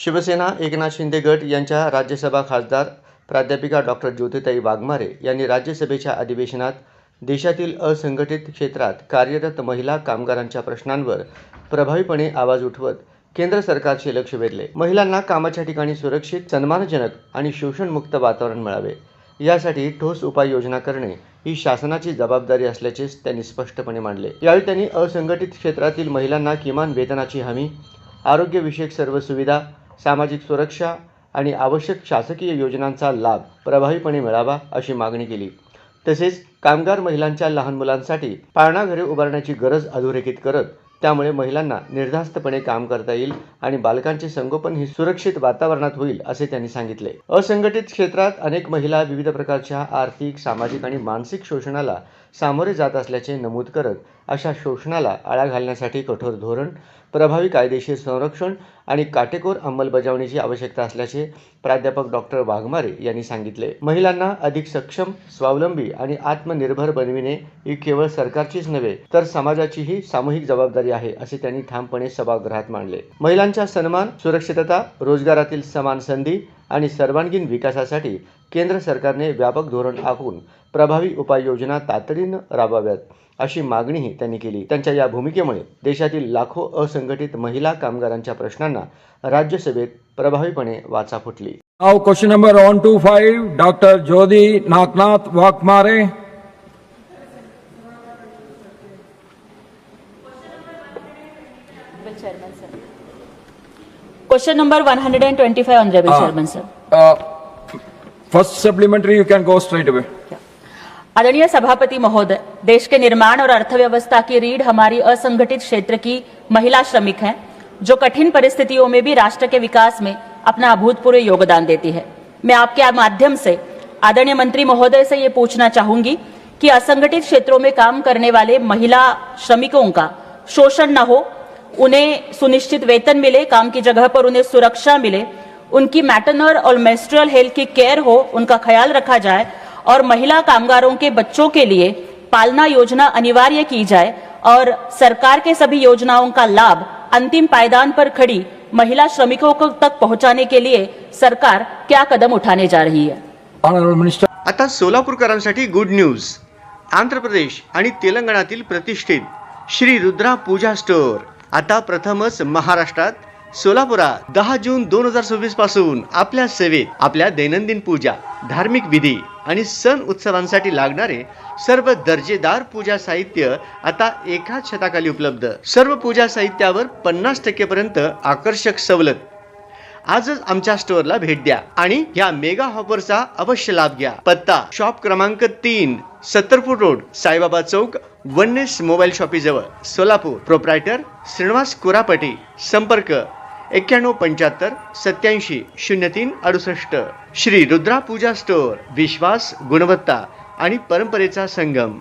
शिवसेना एकनाथ शिंदे गट यांच्या राज्यसभा खासदार प्राध्यापिका डॉक्टर ज्योतिताई वाघमारे यांनी राज्यसभेच्या अधिवेशनात देशातील असंघटित क्षेत्रात कार्यरत महिला कामगारांच्या प्रश्नांवर प्रभावीपणे आवाज उठवत केंद्र सरकारचे लक्ष वेधले। महिलांना कामाच्या ठिकाणी सुरक्षित, सन्मानजनक आणि शोषणमुक्त वातावरण मिळावे यासाठी ठोस उपाययोजना करणे ही शासनाची जबाबदारी असल्याचे त्यांनी स्पष्टपणे मांडले। यावेळी त्यांनी असंघटित क्षेत्रातील महिलांना किमान वेतनाची हमी, आरोग्यविषयक सर्व सुविधा, सामाजिक सुरक्षा आणि आवश्यक शासकीय योजनांचा लाभ प्रभावीपणे मिळावा अशी मागणी केली। तसेच कामगार महिलांच्या लहान मुलांसाठी पाळणा घरे उभारण्याची गरज अधोरेखित करत त्यामुळे महिलांना निर्धास्तपणे काम करता येईल आणि बालकांचे संगोपन ही सुरक्षित वातावरणात होईल असे त्यांनी सांगितले। असंघटित क्षेत्रात अनेक महिला विविध प्रकारच्या आर्थिक, सामाजिक आणि मानसिक शोषणाला सामोरे जात असल्याचे नमूद करत अशा शोषणाला आळा घालण्यासाठी कठोर धोरण, प्रभावी कायदेशीर संरक्षण आणि काटेकोर अंमलबजावणीची आवश्यकता असल्याचे प्राध्यापक डॉक्टर वाघमारे यांनी सांगितले। महिलांना अधिक सक्षम, स्वावलंबी आणि आत्मनिर्भर बनविणे ही केवळ सरकारचीच नव्हे तर समाजाचीही सामूहिक जबाबदारी आहे असे त्यांनी ठामपणे सभागृहात मांडले। महिलांच्या सन्मान, सुरक्षितता, रोजगारातील समान संधी आणि सर्वांगीण विकासासाठी केंद्र सरकारने व्यापक धोरण आखून प्रभावी उपाययोजना तातडीने राबवाव्यात अशी मागणीही त्यांनी केली। त्यांच्या या भूमिकेमुळे देशातील लाखो असंघटित महिला कामगारांच्या प्रश्नांना राज्यसभेत प्रभावीपणे वाचा फुटली। Now question number 125, Dr. Jyoti Naknath Vakmare. Chairman sir. Question number 125, Honorable Chairman sir. First supplementary, you can go straight away. आदरणीय सभापति महोदय, देश के निर्माण और अर्थव्यवस्था की रीढ़ हमारी असंगठित क्षेत्र की महिला श्रमिक हैं, जो कठिन परिस्थितियों में भी राष्ट्र के विकास में अपना अभूतपूर्व योगदान देती है। मैं आपके माध्यम से आदरणीय मंत्री महोदय से ये पूछना चाहूंगी कि असंगठित क्षेत्रों में काम करने वाले महिला श्रमिकों का शोषण न हो, उन्हें सुनिश्चित वेतन मिले, काम की जगह पर उन्हें सुरक्षा मिले, उनकी मैटरनल और मेंस्ट्रुअल हेल्थ की केयर हो, उनका ख्याल रखा जाए और महिला कामगारों के बच्चों के लिए पालना योजना अनिवार्य की जाए और सरकार के सभी योजनाओं का लाभ अंतिम पायदान पर खड़ी महिला श्रमिकों को तक पहुंचाने के लिए सरकार क्या कदम उठाने जा रही है। Honorable Minister. आता सोलापूरकरांसाठी गुड न्यूज। आंध्र प्रदेश आणि तेलंगणातील प्रतिष्ठित श्री रुद्रा पूजा स्टोअर आता प्रथमच महाराष्ट्रात सोलापुरात 10 जून 2026 पासून आपल्या सेवेत आपल्या दैनंदिन पूजा, धार्मिक विधी आणि सण उत्सवांसाठी लागणारे सर्व दर्जेदार पूजा साहित्य आता एकाच छताखाली उपलब्ध। सर्व पूजा साहित्यावर 50% पर्यंत आकर्षक सवलत। आजच आमच्या स्टोअरला भेट द्या आणि या मेगा ऑफरचा अवश्य लाभ घ्या। पत्ता शॉप क्रमांक 3, 70 फूट रोड, साईबाबा चौक, वननेस मोबाईल शॉपी जवळ, सोलापूर। प्रोप्रायटर श्रीनिवास कुरापटी। संपर्क 9175 87 03 68। श्री रुद्रा पूजा स्टोअर, विश्वास, गुणवत्ता आणि परंपरेचा संगम।